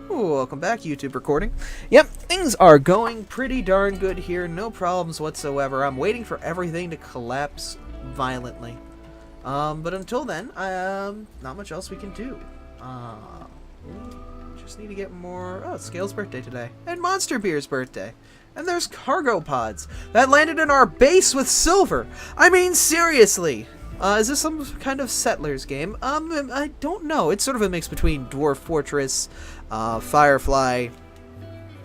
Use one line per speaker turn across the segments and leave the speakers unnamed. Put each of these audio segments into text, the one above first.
Welcome back, YouTube recording. Yep, things are going pretty darn good here. No problems whatsoever. I'm waiting for everything to collapse violently. But until then, not much else we can do. We just need to get more... Oh, it's Scale's birthday today. And Monster Beer's birthday. And there's cargo pods that landed in our base with silver. I mean, seriously. Is this some kind of Settlers game? I don't know. It's sort of a mix between Dwarf Fortress, Firefly,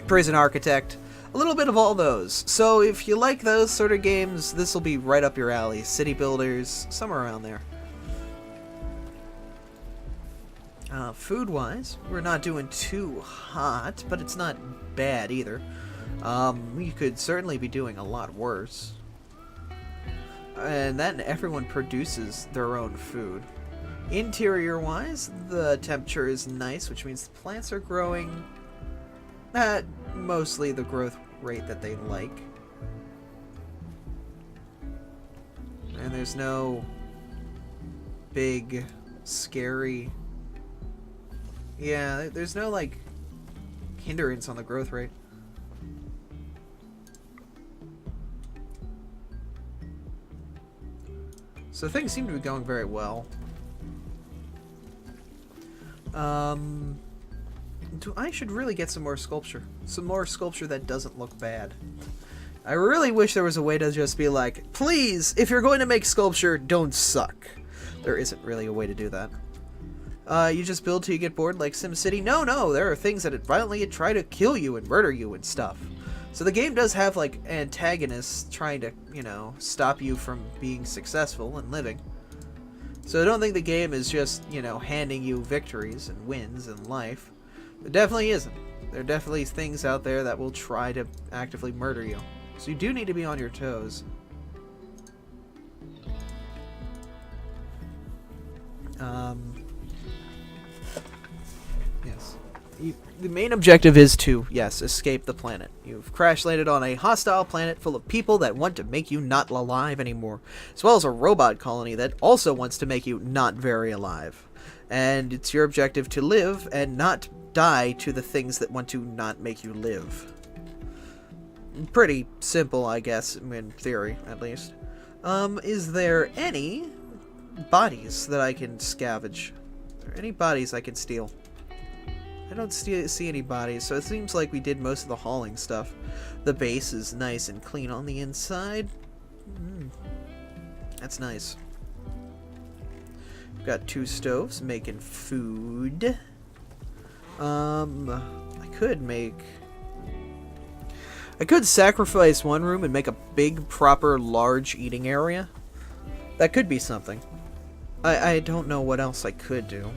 Prison Architect, a little bit of all those. So if you like those sort of games, this will be right up your alley. City Builders, somewhere around there. Food-wise, we're not doing too hot, but it's not bad either. We could certainly be doing a lot worse. And then everyone produces their own food. Interior-wise, the temperature is nice, which means the plants are growing at mostly the growth rate that they like. And there's no big, scary... Yeah, there's no, like, hindrance on the growth rate. So things seem to be going very well. I should really get some more sculpture. Some more sculpture that doesn't look bad. I really wish there was a way to just be like, please, if you're going to make sculpture, don't suck. There isn't really a way to do that. You just build till you get bored like SimCity? No, there are things that violently try to kill you and murder you and stuff. So the game does have, like, antagonists trying to, you know, stop you from being successful and living. So I don't think the game is just, you know, handing you victories and wins in life. It definitely isn't. There are definitely things out there that will try to actively murder you. So you do need to be on your toes. Yes. The main objective is to, yes, escape the planet. You've crash-landed on a hostile planet full of people that want to make you not alive anymore, as well as a robot colony that also wants to make you not very alive. And it's your objective to live and not die to the things that want to not make you live. Pretty simple, I guess, in theory, at least. Is there any bodies that I can scavenge? Are there any bodies I can steal? I don't see any bodies, so it seems like we did most of the hauling stuff. The base is nice and clean on the inside. That's nice. We've got 2 stoves making food. I could sacrifice one room and make a big, proper, large eating area. That could be something. I don't know what else I could do.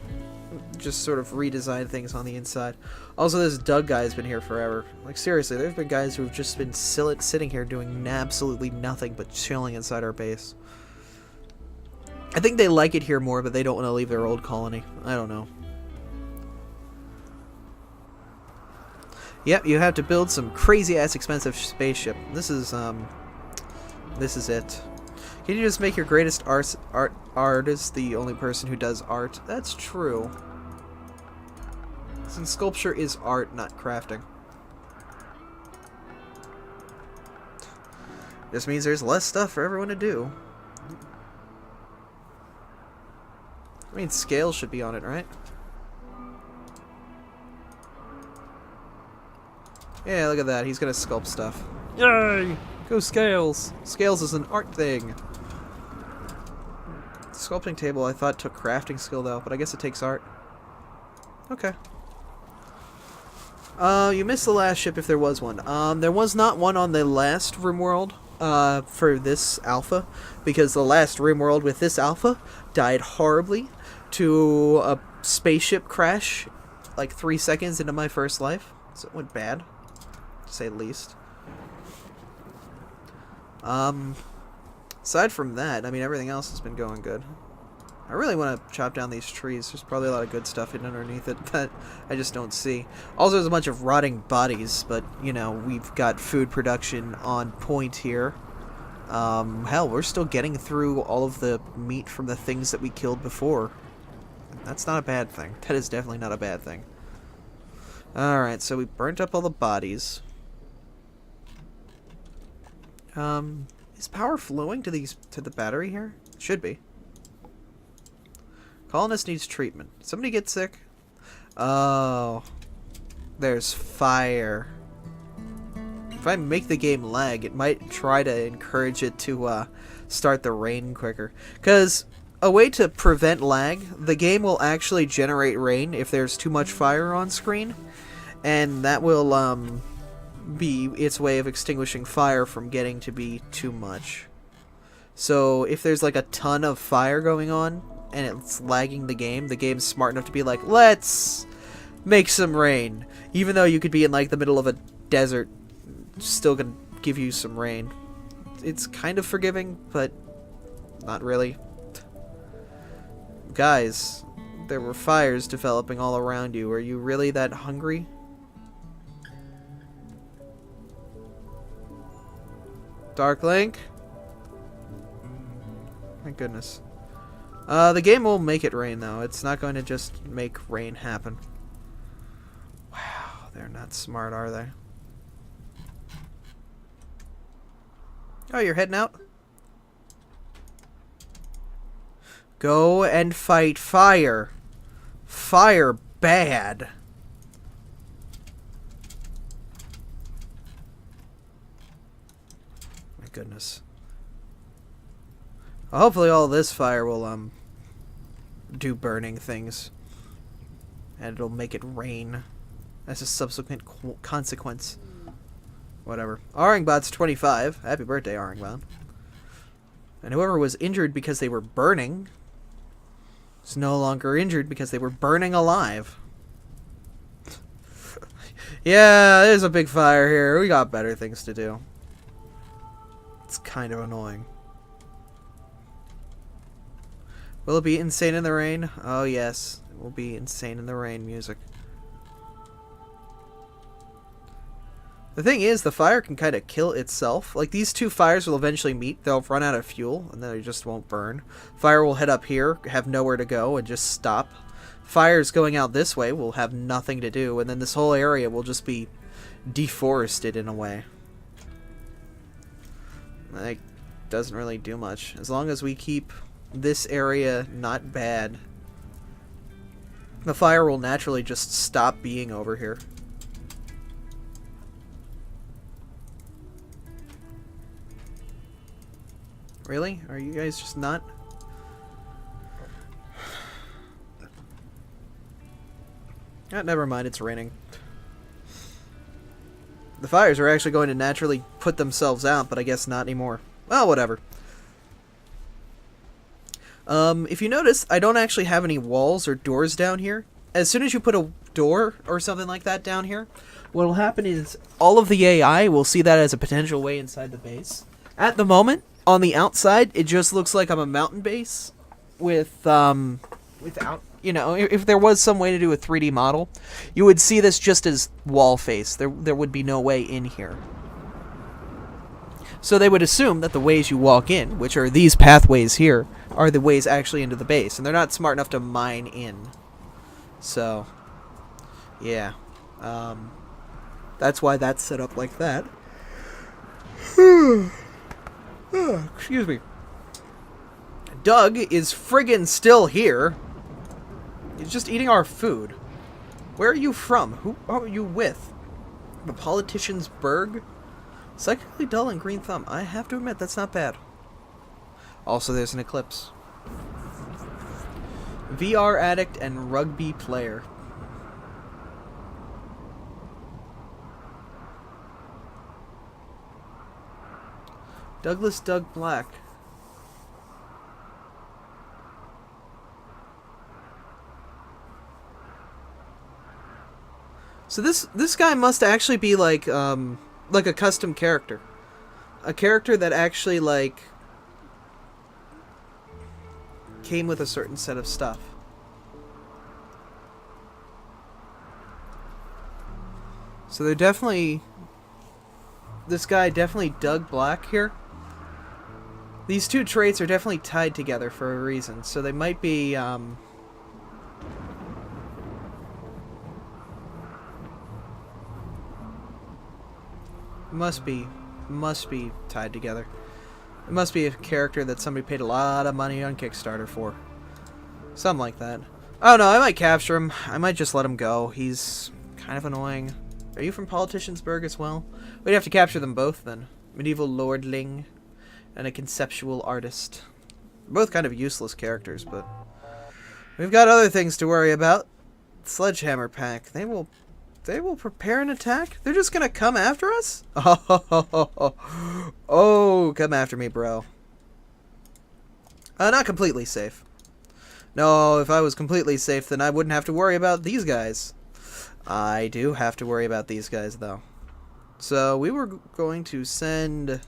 Just sort of redesign things on the inside. Also, this Doug guy's been here forever. Like, seriously, there's been guys who've just been sitting here doing absolutely nothing but chilling inside our base. I think they like it here more, but they don't want to leave their old colony. I don't know. Yep, you have to build some crazy-ass expensive spaceship. This is it. Can you just make your greatest artist the only person who does art? That's true. Since sculpture is art, not crafting. This means there's less stuff for everyone to do. I mean, scale should be on it, right? Yeah, look at that. He's gonna sculpt stuff. Yay! Go Scales! Scales is an art thing. Sculpting table I thought took crafting skill though, but I guess it takes art. Okay. You missed the last ship if there was one. There was not one on the last Rimworld, for this alpha, because the last Rimworld with this alpha died horribly to a spaceship crash like 3 seconds into my first life. So it went bad, to say the least. Aside from that, I mean, everything else has been going good. I really want to chop down these trees. There's probably a lot of good stuff hidden underneath it that I just don't see. Also, there's a bunch of rotting bodies, but, you know, we've got food production on point here. Hell, we're still getting through all of the meat from the things that we killed before. That's not a bad thing. That is definitely not a bad thing. Alright, so we burnt up all the bodies. Is power flowing to the battery here? Should be. Colonist needs treatment. Somebody get sick? Oh. There's fire. If I make the game lag, it might try to encourage it to start the rain quicker. Because a way to prevent lag, the game will actually generate rain if there's too much fire on screen. And that will be its way of extinguishing fire from getting to be too much. So if there's like a ton of fire going on and it's lagging the game's smart enough to be like, let's make some rain. Even though you could be in like the middle of a desert, still gonna give you some rain. It's kind of forgiving, but not really. Guys, there were fires developing all around you. Are you really that hungry? Dark Link? My goodness. The game will make it rain, though. It's not going to just make rain happen. Wow, they're not smart, are they? Oh, you're heading out? Go and fight fire. Fire bad. My goodness. Well, hopefully all this fire will do burning things. And it'll make it rain as a subsequent consequence. Whatever. Aringbot's 25. Happy birthday, Aringbot. And whoever was injured because they were burning is no longer injured because they were burning alive. Yeah, there's a big fire here. We got better things to do. It's kind of annoying. Will it be Insane in the Rain? Oh, yes. It will be Insane in the Rain music. The thing is, the fire can kind of kill itself. Like, these two fires will eventually meet. They'll run out of fuel, and then they just won't burn. Fire will head up here, have nowhere to go, and just stop. Fires going out this way will have nothing to do, and then this whole area will just be deforested in a way. Like, doesn't really do much. As long as we keep this area not bad, the fire will naturally just stop being over here. Really? Are you guys just not? Oh, never mind, it's raining. The fires are actually going to naturally put themselves out, but I guess not anymore. Well, whatever. If you notice, I don't actually have any walls or doors down here. As soon as you put a door or something like that down here, what will happen is all of the AI will see that as a potential way inside the base. At the moment, on the outside, it just looks like I'm a mountain base with, without, you know, if there was some way to do a 3D model, you would see this just as wall face. There would be no way in here. So they would assume that the ways you walk in, which are these pathways here, are the ways actually into the base. And they're not smart enough to mine in. So, yeah. That's why that's set up like that. Excuse me. Doug is friggin' still here. He's just eating our food. Where are you from? Who are you with? The politician's burg? Psychically dull and green thumb. I have to admit, that's not bad. Also, there's an eclipse. VR addict and rugby player. Douglas Doug Black. So this guy must actually be like a custom character. A character that actually like came with a certain set of stuff. So they're definitely, this guy definitely Doug Black here. These two traits are definitely tied together for a reason, so they might be, Must be tied together. It must be a character that somebody paid a lot of money on Kickstarter for. Something like that. Oh no, I might capture him. I might just let him go. He's kind of annoying. Are you from Politiciansburg as well? We'd have to capture them both then. Medieval lordling and a conceptual artist. Both kind of useless characters, but we've got other things to worry about. Sledgehammer pack. They will prepare an attack? They're just gonna come after us? Oh, come after me, bro. Not completely safe. No, if I was completely safe, then I wouldn't have to worry about these guys. I do have to worry about these guys, though. So, we were going to send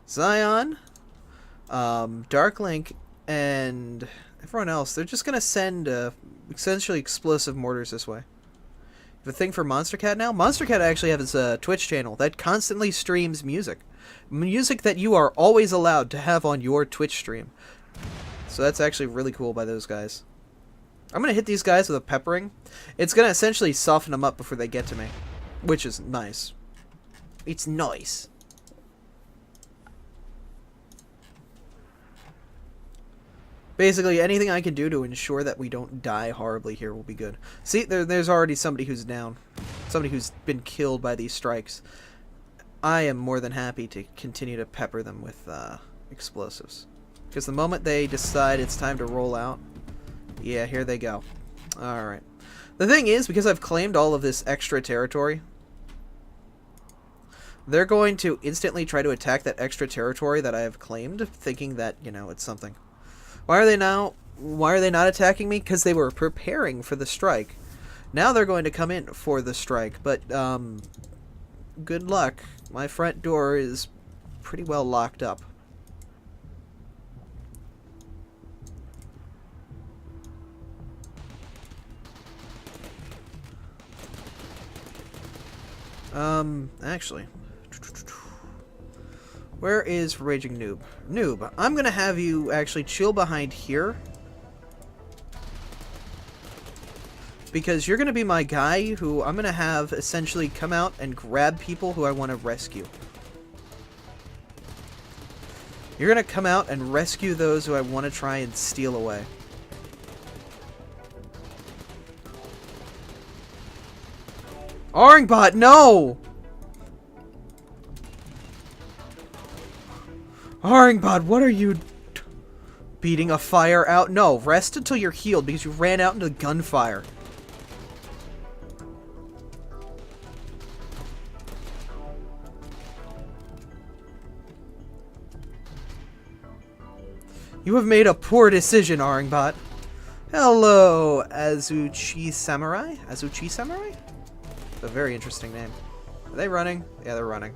Zion, Dark Link, and everyone else. They're just gonna send, essentially explosive mortars this way. The thing for Monster Cat now? Monster Cat actually has a Twitch channel that constantly streams music. Music that you are always allowed to have on your Twitch stream. So that's actually really cool by those guys. I'm going to hit these guys with a peppering. It's going to essentially soften them up before they get to me. Which is nice. It's nice. Basically, anything I can do to ensure that we don't die horribly here will be good. See, there's already somebody who's down. Somebody who's been killed by these strikes. I am more than happy to continue to pepper them with explosives. Because the moment they decide it's time to roll out, yeah, here they go. Alright. The thing is, because I've claimed all of this extra territory, they're going to instantly try to attack that extra territory that I have claimed, thinking that, you know, it's something. Why are they not attacking me? Because they were preparing for the strike. Now they're going to come in for the strike, but good luck. My front door is pretty well locked up. Actually, where is Raging Noob? Noob, I'm gonna have you actually chill behind here, because you're gonna be my guy who I'm gonna have essentially come out and grab people who I want to rescue. You're gonna come out and rescue those who I want to try and steal away. Oringbot, no! Oringbot, what are you beating a fire out? No, rest until you're healed because you ran out into gunfire. You have made a poor decision, Oringbot. Hello, Azuchi Samurai? Azuchi Samurai? A very interesting name. Are they running? Yeah, they're running.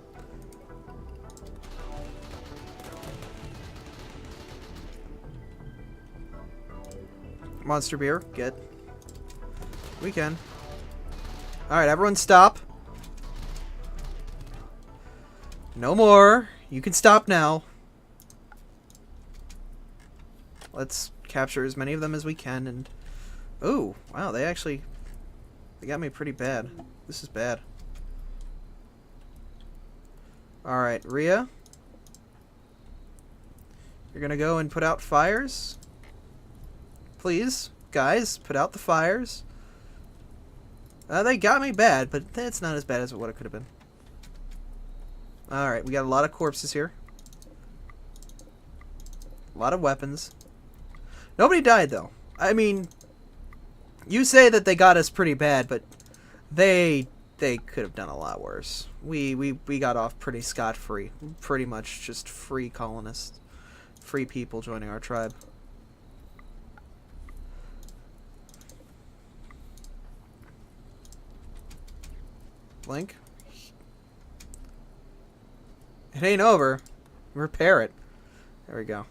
Monster beer, get. We can. Alright, everyone stop. No more. You can stop now. Let's capture as many of them as we can and... Oh, wow, they got me pretty bad. This is bad. Alright, Rhea. You're gonna go and put out fires? Please, guys, put out the fires. They got me bad, but that's not as bad as what it could have been. Alright, we got a lot of corpses here. A lot of weapons. Nobody died, though. I mean, you say that they got us pretty bad, but they could have done a lot worse. We got off pretty scot-free. Pretty much just free colonists. Free people joining our tribe. Blink. It ain't over. Repair it. There we go.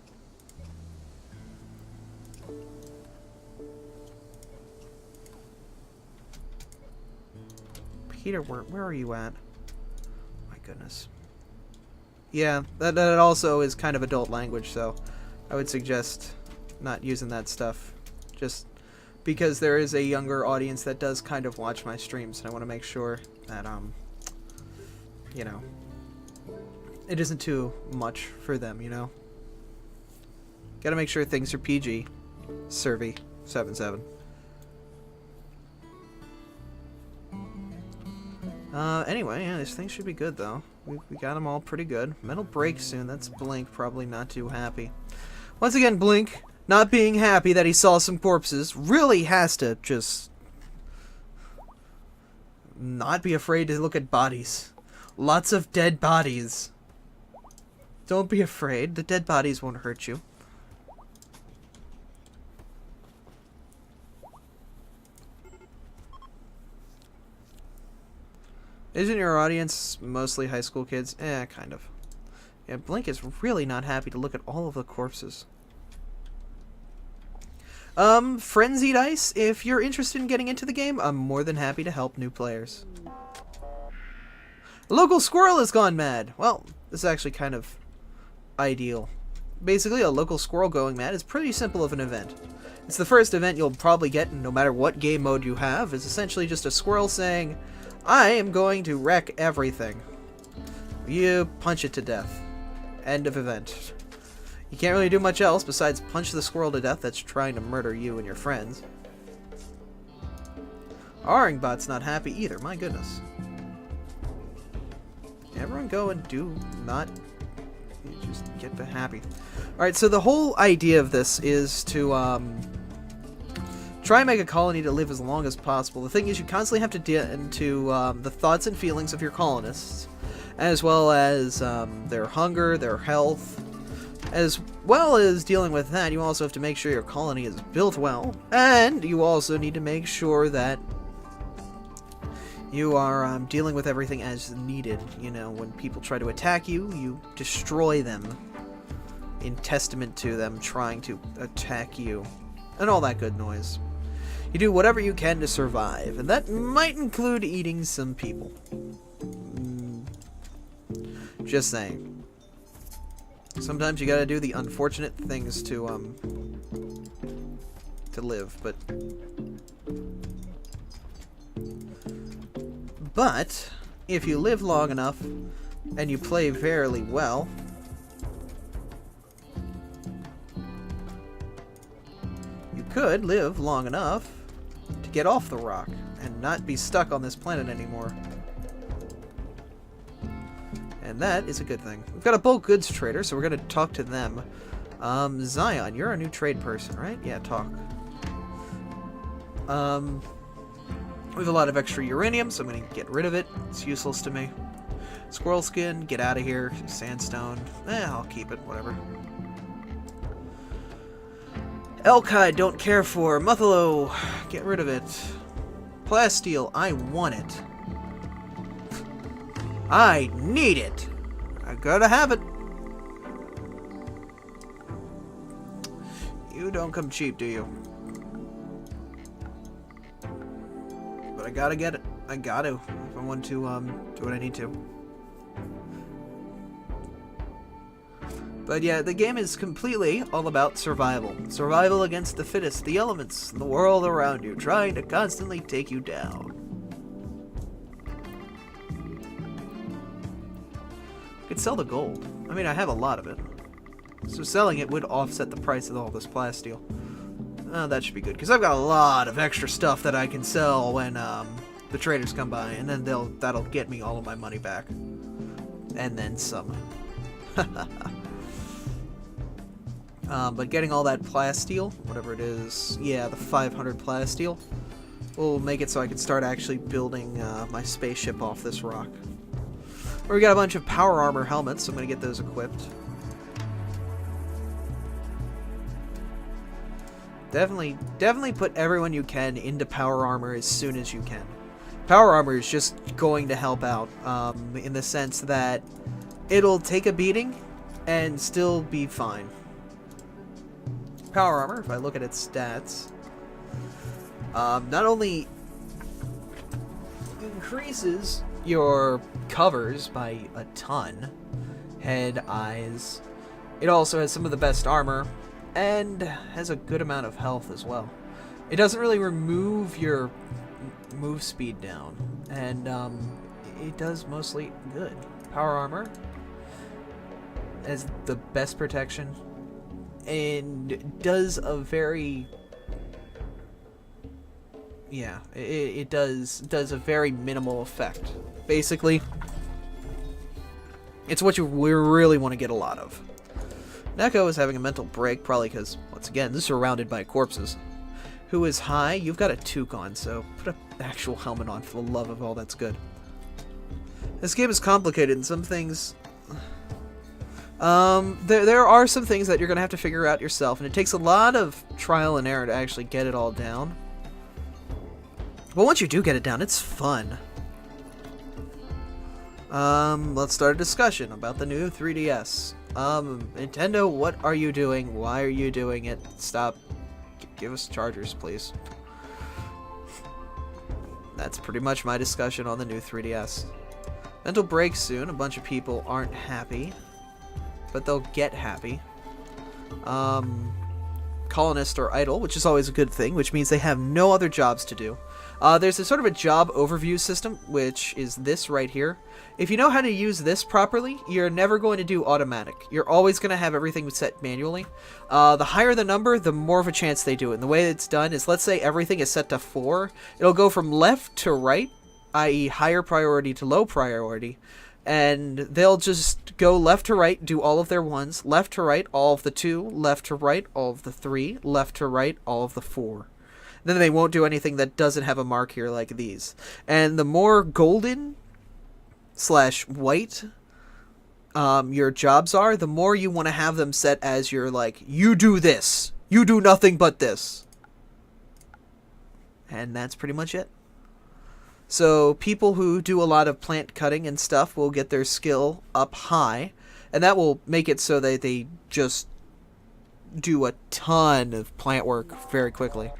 Peter, where are you at? My goodness. Yeah, that also is kind of adult language, so I would suggest not using that stuff. Just because there is a younger audience that does kind of watch my streams, and I want to make sure that you know, it isn't too much for them, you know? Gotta make sure things are PG. Survey 77. Anyway, yeah, these things should be good, though. We got them all pretty good. Metal break soon. That's Blink, probably not too happy. Once again, Blink, not being happy that he saw some corpses, really has to just not be afraid to look at bodies. Lots of dead bodies. Don't be afraid. The dead bodies won't hurt you. Isn't your audience mostly high school kids? Eh, kind of. Yeah, Blink is really not happy to look at all of the corpses. Frenzied Ice, if you're interested in getting into the game, I'm more than happy to help new players. A local squirrel has gone mad. Well, this is actually kind of ideal. Basically, a local squirrel going mad is pretty simple of an event. It's the first event you'll probably get no matter what game mode you have. It's essentially just a squirrel saying, I am going to wreck everything. You punch it to death. End of event. You can't really do much else besides punch the squirrel to death that's trying to murder you and your friends. Aringbot's not happy either, my goodness. Everyone go and do not... You just get happy. Alright, so the whole idea of this is to, try and make a colony to live as long as possible. The thing is, you constantly have to deal into the thoughts and feelings of your colonists, as well as their hunger, their health. As well as dealing with that, you also have to make sure your colony is built well, and you also need to make sure that you are dealing with everything as needed. You know, when people try to attack you, you destroy them in testament to them trying to attack you, and all that good noise. You do whatever you can to survive, and that might include eating some people. Just saying. Sometimes you gotta do the unfortunate things to live, but if you live long enough and you play fairly well, you could live long enough to get off the rock and not be stuck on this planet anymore. And that is a good thing. We've got a bulk goods trader, so we're going to talk to them. Zion, you're a new trade person, right? Yeah, talk. We have a lot of extra uranium, so I'm going to get rid of it. It's useless to me. Squirrel skin, get out of here. Sandstone, I'll keep it, whatever. Elk hide, don't care for. Muthalo, get rid of it. Plasteel, I want it. I need it. I gotta have it. You don't come cheap, do you? But I gotta get it. I gotta. If I want to do what I need to. But yeah, the game is completely all about survival. Survival against the fittest, the elements, the world around you, trying to constantly take you down. I could sell the gold. I mean, I have a lot of it. So selling it would offset the price of all this plasteel. That should be good, because I've got a lot of extra stuff that I can sell when the traders come by, and then that'll get me all of my money back. And then some. But getting all that plasteel, whatever it is, yeah, the 500 plasteel, will make it so I can start actually building my spaceship off this rock. We got a bunch of power armor helmets, so I'm going to get those equipped. Definitely put everyone you can into power armor as soon as you can. Power armor is just going to help out, in the sense that it'll take a beating and still be fine. Power armor, if I look at its stats, not only increases your covers by a ton, head, eyes, it also has some of the best armor, and has a good amount of health as well. It doesn't really remove your move speed down, and it does mostly good. Power armor as the best protection, and does a very it does a very minimal effect. Basically, it's what we really want to get a lot of. Neko is having a mental break, probably because, once again, this is surrounded by corpses. Who is high? You've got a toque on, so put an actual helmet on for the love of all that's good. This game is complicated, and some things... there are some things that you're going to have to figure out yourself, and it takes a lot of trial and error to actually get it all down. But once you do get it down, it's fun. Let's start a discussion about the new 3DS. Nintendo, what are you doing? Why are you doing it? Stop. Give us chargers, please. That's pretty much my discussion on the new 3DS. Mental break soon. A bunch of people aren't happy, but they'll get happy. Colonists are idle, which is always a good thing, which means they have no other jobs to do. There's a sort of a job overview system, which is this right here. If you know how to use this properly, you're never going to do automatic. You're always going to have everything set manually. The higher the number, the more of a chance they do it. And the way it's done is, let's say everything is set to 4. It'll go from left to right, i.e. higher priority to low priority. And they'll just go left to right, do all of their 1s, left to right, all of the 2, left to right, all of the 3, left to right, all of the 4. Then they won't do anything that doesn't have a mark here like these. And the more golden / white your jobs are, the more you want to have them set as your, like, you do this. You do nothing but this. And that's pretty much it. So people who do a lot of plant cutting and stuff will get their skill up high. And that will make it so that they just do a ton of plant work very quickly.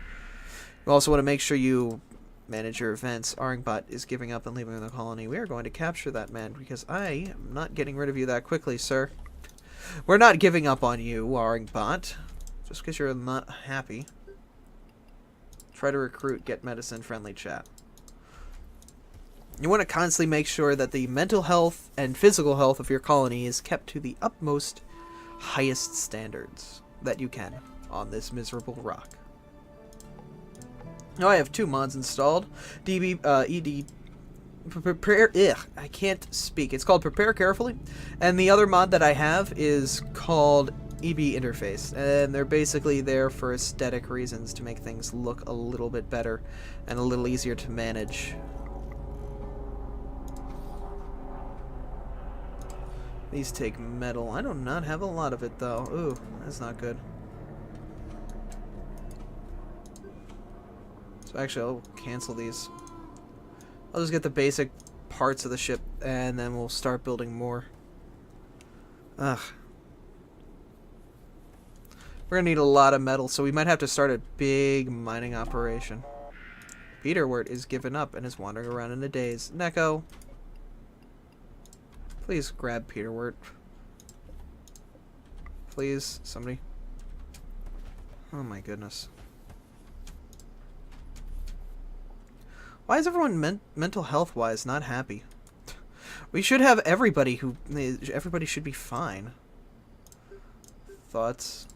You also want to make sure you manage your events. Aringbot is giving up and leaving the colony. We are going to capture that man because I am not getting rid of you that quickly, sir. We're not giving up on you, Aringbot. Just because you're not happy. Try to recruit, get medicine, friendly chat. You want to constantly make sure that the mental health and physical health of your colony is kept to the utmost, highest standards that you can on this miserable rock. Now I have 2 mods installed. Prepare. I can't speak. It's called Prepare Carefully, and the other mod that I have is called EB Interface, and they're basically there for aesthetic reasons to make things look a little bit better and a little easier to manage. These take metal. I do not have a lot of it though. Ooh, that's not good. So actually, I'll cancel these. I'll just get the basic parts of the ship, and then we'll start building more. Ugh. We're gonna need a lot of metal, so we might have to start a big mining operation. Peterwort is giving up and is wandering around in a daze. Neko, please grab Peterwort. Please, somebody. Oh my goodness. Why is everyone mental health wise not happy? We should have everybody should be fine. Thoughts?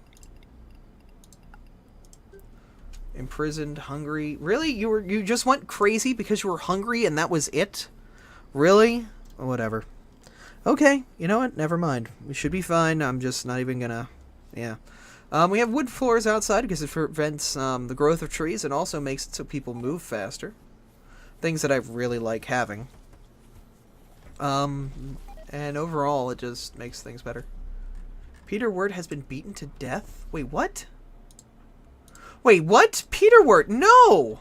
Imprisoned, hungry. Really? You just went crazy because you were hungry and that was it? Really? Whatever. Okay, you know what? Never mind. We should be fine. I'm just not even gonna... Yeah. We have wood floors outside because it prevents the growth of trees and also makes it so people move faster. Things that I really like having. And overall, it just makes things better. Peterwort has been beaten to death? Wait, what? Wait, what? Peterwort, no!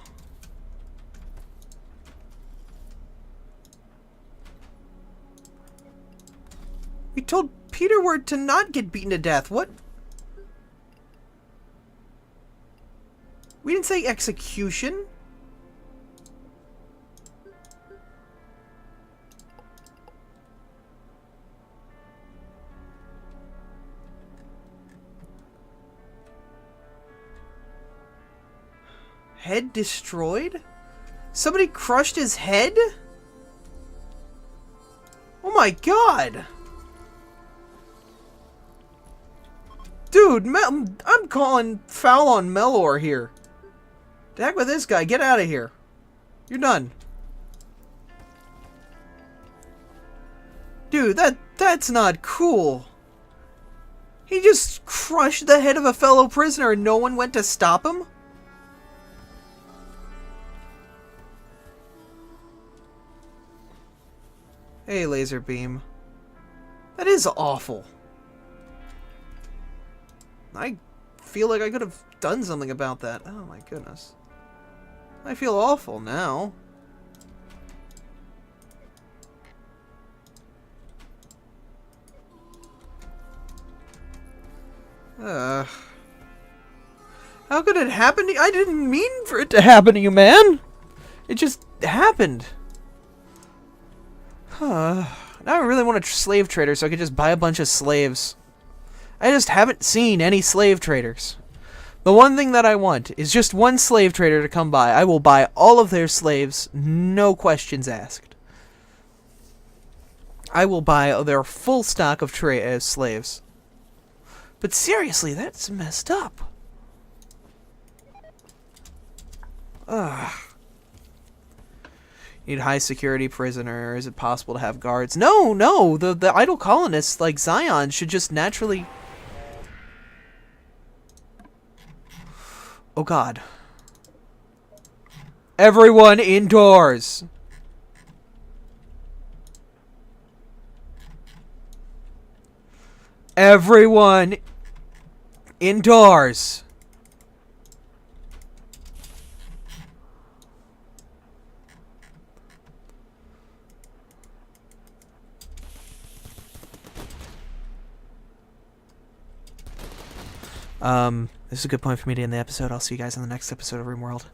We told Peterwort to not get beaten to death. What? We didn't say execution. Head destroyed? Somebody crushed his head? my god! Dude, I'm calling foul on Melor here. The heck with this guy. Get out of here. You're done. Dude, that's not cool. He just crushed the head of a fellow prisoner and no one went to stop him? Hey, laser beam. That is awful. I feel like I could have done something about that. Oh my goodness. I feel awful now. How could it happen to you? I didn't mean for it to happen to you, man. It just happened. Now I really want a slave trader so I could just buy a bunch of slaves. I just haven't seen any slave traders. The one thing that I want is just one slave trader to come by. I will buy all of their slaves, no questions asked. I will buy their full stock of slaves. But seriously, that's messed up. Ugh. Need high security prisoner. Is it possible to have guards? No. The idle colonists like Zion should just naturally... Oh god. Everyone indoors. Everyone indoors. This is a good point for me to end the episode. I'll see you guys in the next episode of Rimworld.